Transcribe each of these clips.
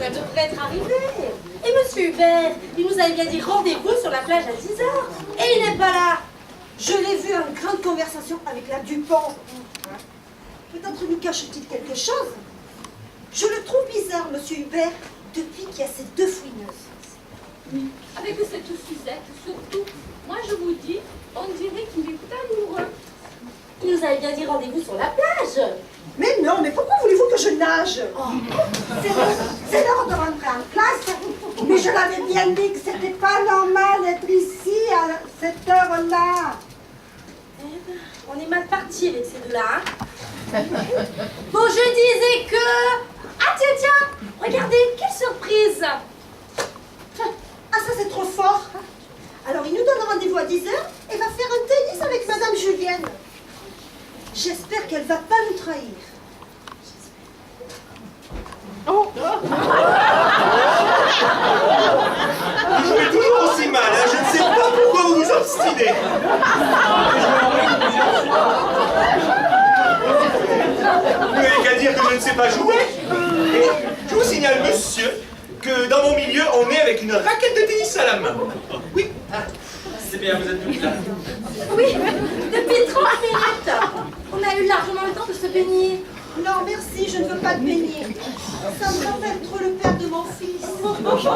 elle devrait être arrivée. Et monsieur Hubert, il nous avait bien dit rendez-vous sur la plage à 10 heures. Et il n'est pas là. Je l'ai vu en grande conversation avec la Dupont. Peut-être nous cache-t-il quelque chose. Je le trouve bizarre, monsieur Hubert, depuis qu'il y a ces deux fouineuses. Oui, avec cette Suzette, surtout. Moi, je vous dis, on dirait qu'il est amoureux. Il nous avait bien dit rendez-vous sur la plage. Mais non, mais pourquoi voulez-vous que je nage? C'est l'heure de rentrer en classe. Mais je l'avais bien dit que c'était pas normal d'être ici à cette heure-là. Eh ben, on est mal parti avec ces deux-là. Hein. Bon, je disais que... Ah tiens, tiens, regardez, quelle surprise. Ah, ça c'est trop fort. Alors il nous donne rendez-vous à 10 h et va faire un tennis avec Madame Julienne. J'espère qu'elle va pas nous trahir. Vous jouez toujours aussi mal, hein. Je ne sais pas pourquoi vous vous obstinez. Vous n'avez qu'à dire que je ne sais pas jouer. Et je vous signale, monsieur, que dans mon milieu, on est avec une raquette de tennis à la main. Oui. C'est bien, vous êtes tous là. Oui, depuis 30 minutes. On a eu largement le temps de se baigner. Non, merci, je ne veux pas te baigner. Ça me rappelle trop le père de mon fils. Il m'en offrait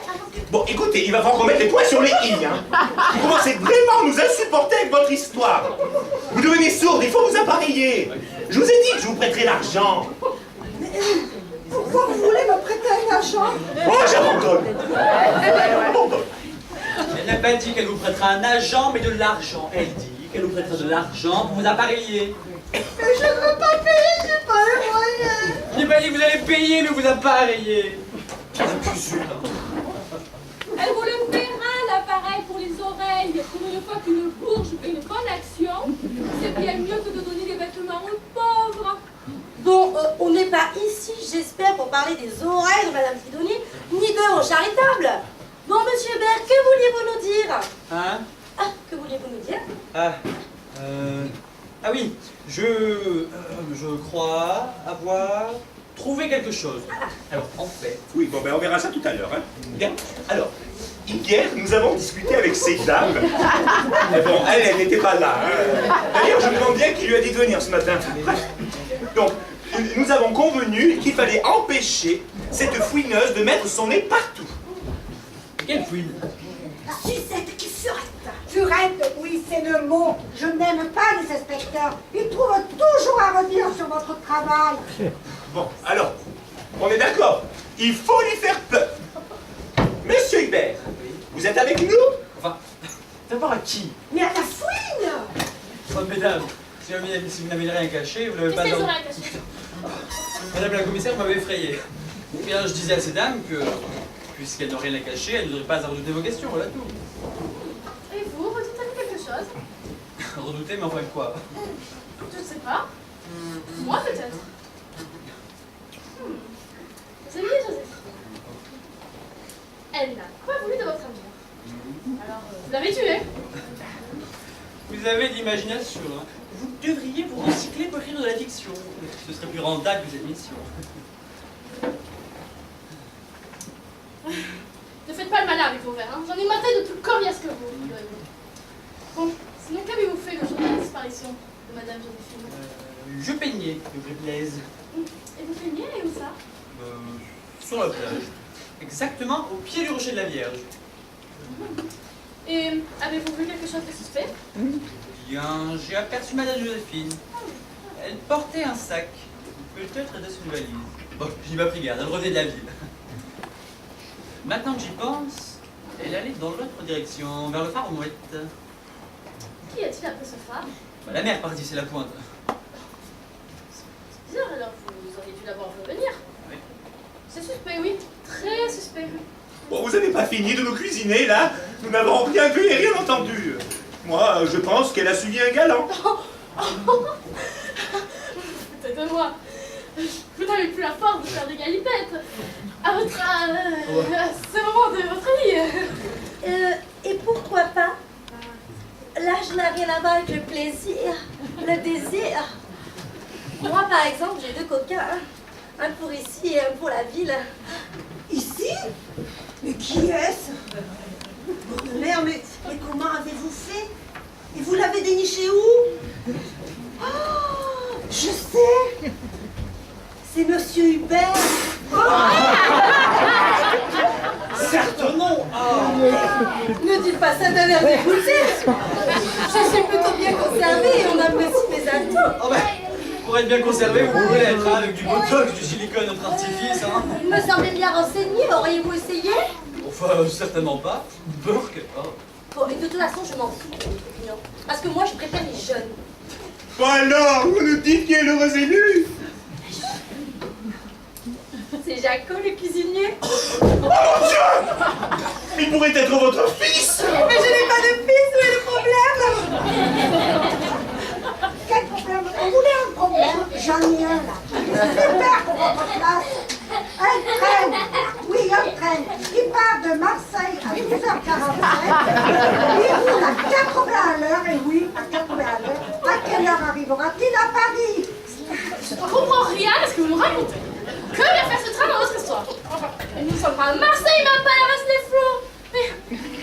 alors que... Bon, écoutez, il va falloir qu'on mette les points sur les i, hein. Vous commencez vraiment à nous insupporter avec votre histoire. Vous devenez sourde, il faut vous appareiller. Je vous ai dit que je vous prêterai l'argent. Mais pourquoi vous voulez me prêter un argent? Oh, j'abandonne. J'abandonne. Elle n'a pas dit qu'elle vous prêtera un agent, mais de l'argent. Elle dit qu'elle vous prêtera de l'argent pour vous appareiller. Mais je ne veux pas payer, j'ai pas les moyens. Je n'ai pas dit que vous allez payer, mais vous appareiller. Elle vous le paiera, l'appareil pour les oreilles. Pour une fois qu'une bourge fait une bonne action, c'est bien mieux que de donner des vêtements aux pauvres. Bon, on n'est pas ici, j'espère, pour parler des oreilles de Madame Sidonie, ni d'œuvres charitables. Bon, monsieur Hubert, que vouliez-vous nous dire? Hein? Ah, que vouliez-vous nous dire? Ah oui, je crois avoir trouvé quelque chose. Alors, en fait... Oui, bon, ben on verra ça tout à l'heure, hein. Bien. Alors, hier, nous avons discuté avec ces dames. Mais bon, elle n'était pas là, hein. D'ailleurs, je me demande bien qui lui a dit de venir ce matin. Donc, nous avons convenu qu'il fallait empêcher cette fouineuse de mettre son nez partout. Quelle fouine? La Suzette qui furette. Furette, oui, c'est le mot. Je n'aime pas les inspecteurs. Ils trouvent toujours à redire sur votre travail. Bon, alors, on est d'accord. Il faut lui faire peur. Monsieur Hubert, vous êtes avec nous? Enfin, d'abord à qui? Mais à la fouine. Oh, mesdames, si vous n'avez rien caché, vous n'avez pas... Qu'est-ce qu'ils auraient caché? Madame la commissaire m'avait effrayé. Eh bien, je disais à ces dames que, puisqu'elles n'ont rien à cacher, elles n'auraient pas à redouter vos questions, voilà tout. Et vous, redoutez-vous quelque chose? Redouter, mais enfin quoi? Je ne sais pas. Moi, peut-être. Vous savez, Joseph, elle n'a pas voulu de votre amour. Alors, vous l'avez tuée. Vous avez de l'imagination, hein. Vous devriez vous recycler pour écrire de la fiction. Ce serait plus rentable que cette mission. Ne faites pas le malin avec vos verres, hein. J'en ai maté de plus coriace que vous. Bon, sinon qu'avez-vous fait le jour de la disparition de Madame Joséphine? Je peignais, que vous plaise. Et vous peignez, et où ça? Sur la plage. Exactement au pied du rocher de la Vierge. Et avez-vous vu quelque chose de suspect? Bien, j'ai aperçu Madame Joséphine. Elle portait un sac. Peut-être était-ce une valise. Bon, j'y ai pas pris garde, elle revenait de la ville. Maintenant que j'y pense, elle allait dans l'autre direction, vers le phare aux mouettes. Qui a-t-il après ce phare? Bah, la mer partie, c'est la pointe. C'est bizarre, alors vous auriez dû l'avoir vu venir. Oui. C'est suspect, oui. Très suspect. Bon, vous n'avez pas fini de nous cuisiner, là? Nous n'avons rien vu et rien entendu. Moi, je pense qu'elle a suivi un galant. Peut-être moi. Vous n'avez plus la force de faire des galipettes. À ce moment de votre vie. Et pourquoi pas? L'âge n'a rien à voir avec le plaisir, le désir. Moi, par exemple, j'ai 2 coquins. Hein. Un pour ici et un pour la ville. Ici? Mais qui est-ce? Bonne mère, mais comment avez-vous fait? Et vous l'avez déniché où? Oh, je sais! C'est Monsieur Hubert! Certes non. Ne dites pas ça d'un air dégoûté. Je suis plutôt bien conservée et on apprécie mes atouts. Oh ben, pour être bien conservé, vous pouvez l'être, hein, avec du botox, du silicone, notre artifice, hein. Vous me semblez bien renseigné, auriez-vous essayé? Enfin, certainement pas. Burke, oh. Bon, et de toute façon, je m'en fous de votre opinion. Parce que moi, je préfère les jeunes. Bon alors, vous nous dites qui est l'heureux élu? C'est Jaco, le cuisinier. Oh mon Dieu! Il pourrait être votre fils! Mais je n'ai pas de fils, où est le problème? Quel problème? Vous voulez un problème? J'en ai un là. Super pour votre place. Un train, oui un train, qui part de Marseille à 12h45. Il roule à 80 à l'heure, et oui, à 80 à l'heure. À quelle heure arrivera-t-il à Paris? Je ne comprends rien à ce que vous me racontez. Que vient faire ce train dans votre histoire? Enfin, nous ne sommes pas à Marseille, mais à Palavas-les-Flots.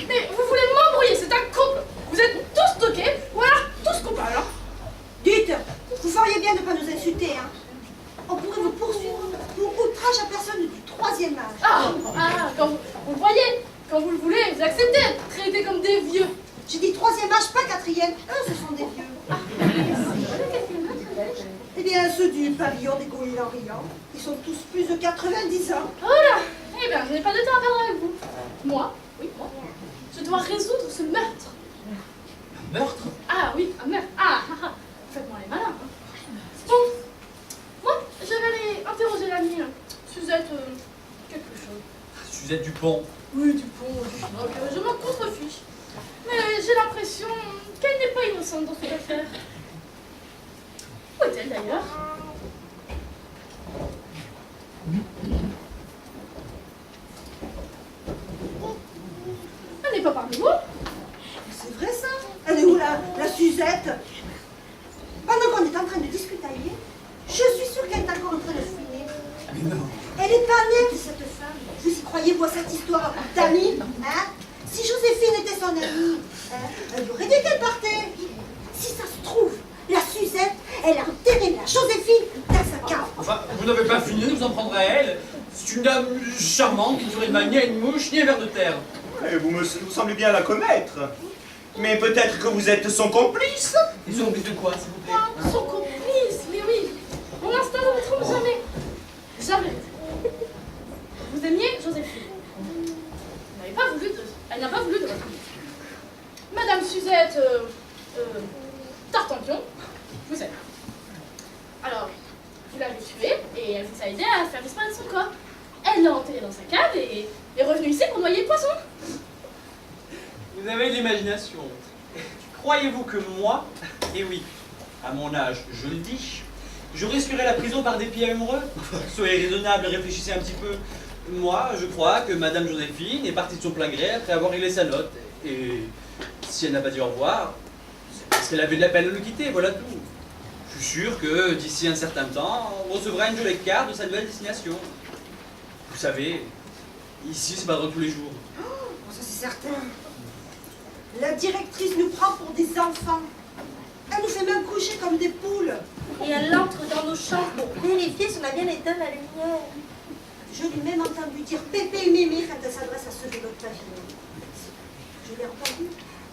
Mais vous voulez m'embrouiller, c'est un couple. Vous êtes tous toqués, ou alors tous coupables, hein? Dites, vous feriez bien de ne pas nous insulter, hein. On pourrait vous poursuivre pour outrage à personne du 3e âge. Quand vous le voyez, quand vous le voulez, vous acceptez d'être traités comme des vieux. J'ai dit 3e âge, pas 4e. Eux, ce sont des vieux. Eh bien, ceux du pavillon des gorilles en riant, ils sont tous plus de 90 ans. Oh là! Eh bien, je n'ai pas de temps à perdre avec vous. Moi, oui, moi, je dois résoudre ce meurtre. Un meurtre? Ah oui, un meurtre. Faites-moi les malins. Hein. Bon, moi, je vais aller interroger l'amie Suzette quelque chose. Suzette Dupont. Oui, du pont, du schnock, je m'en contrefiche. Mais j'ai l'impression qu'elle n'est pas innocente dans cette affaire. Où est-elle d'ailleurs? Elle n'est pas parmi vous? C'est vrai ça? Elle est où la Suzette? Pendant qu'on est en train de discutailler, je suis sûre qu'elle est encore en train de fouiner. Mais non. Elle est pas nette, cette femme. Vous y croyez-vous à cette histoire d'amie, hein? Si Joséphine était son amie, hein, elle aurait dit qu'elle partait. Si ça se trouve, la Suzette, elle a enterré la Joséphine dans sa cave. Enfin, vous n'avez pas fini de vous en prendre à elle. C'est une dame charmante qui ne ferait de mal ni à une mouche ni à un ver de terre. Vous semblez bien la connaître. Mais peut-être que vous êtes son complice? Et son complice de quoi, s'il vous plaît? Son complice, mais oui. Mon instinct ne me trompe jamais. Jamais. Vous aimiez Joséphine. Elle n'a pas voulu de votre vie. Madame Suzette, Tartampion, vous aime. Alors, vous l'avez tuée et elle vous a aidé à faire disparaître son corps. Elle l'a enterré dans sa cave et est revenue ici pour noyer le poisson. Vous avez de l'imagination. Croyez-vous que moi, et oui, à mon âge, je le dis, je risquerais la prison par dépit amoureux? Soyez raisonnable, réfléchissez un petit peu. Moi, je crois que Madame Joséphine est partie de son plein gré après avoir réglé sa note. Et si elle n'a pas dit au revoir, c'est parce qu'elle avait de la peine de le quitter, voilà tout. Je suis sûr que d'ici un certain temps, on recevra une jolie carte de sa nouvelle destination. Vous savez, ici c'est pas drôle tous les jours. Oh, ça c'est certain. La directrice nous prend pour des enfants. Elle nous fait même coucher comme des poules. Et elle entre dans nos chambres pour vérifier si on a bien éteint la lumière. Je l'ai même entendu dire Pépé et Mémé quand elle s'adresse à ceux de notre pavillon. Je l'ai entendu.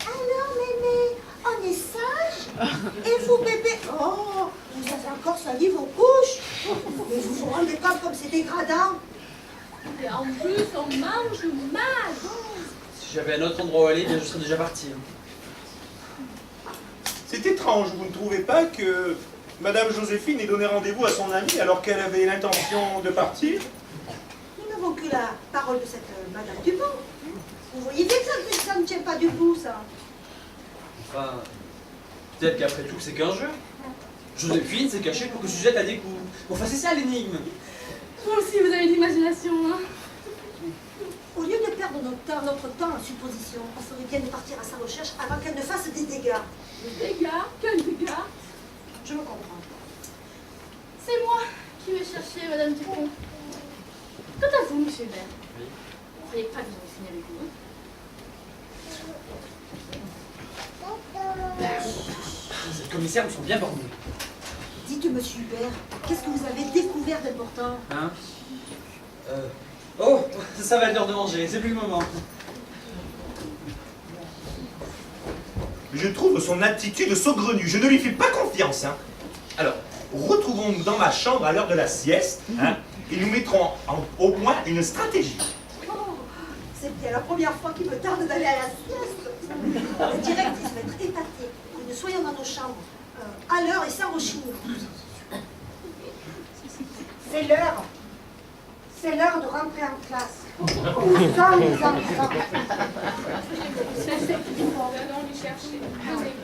Alors Mémé, on est sage? Et vous Pépé? Oh, vous avez encore sali vos couches? Mais vous vous rendez compte comme c'est dégradant? Et en plus, on mange mal. Si j'avais un autre endroit où aller, bien je serais déjà parti. C'est étrange, vous ne trouvez pas que Madame Joséphine ait donné rendez-vous à son amie alors qu'elle avait l'intention de partir? Nous n'avons que la parole de cette Madame Dupont. Vous voyez bien que ça ne tient pas debout, ça. Enfin, peut-être qu'après tout, c'est qu'un jeu. Joséphine s'est cachée pour que Suzette la découvre. Enfin, c'est ça l'énigme. Vous aussi, vous avez de l'imagination, hein. Au lieu de perdre notre temps en supposition, on ferait bien de partir à sa recherche avant qu'elle ne fasse des dégâts. Des dégâts? Quels dégâts? Je me comprends. C'est moi Qui veut chercher Madame Dupont? Quant à vous, monsieur Hubert, vous ne croyez pas que vous aurez fini avec vous? Ces commissaires me sont bien bornés. Dites, monsieur Hubert, qu'est-ce que vous avez découvert d'important? Hein? Oh, ça va être l'heure de manger, c'est plus le moment. Je trouve son attitude saugrenue, je ne lui fais pas confiance. Hein. Alors, retrouvons-nous dans ma chambre à l'heure de la sieste, hein, et nous mettrons au point une stratégie. Oh, c'est bien la première fois qu'il me tarde d'aller à la sieste. La directrice va être épatée que nous soyons dans nos chambres à l'heure et sans rechigner. C'est l'heure. C'est l'heure de rentrer en classe. Où sont les enfants? Allons les chercher. Venez.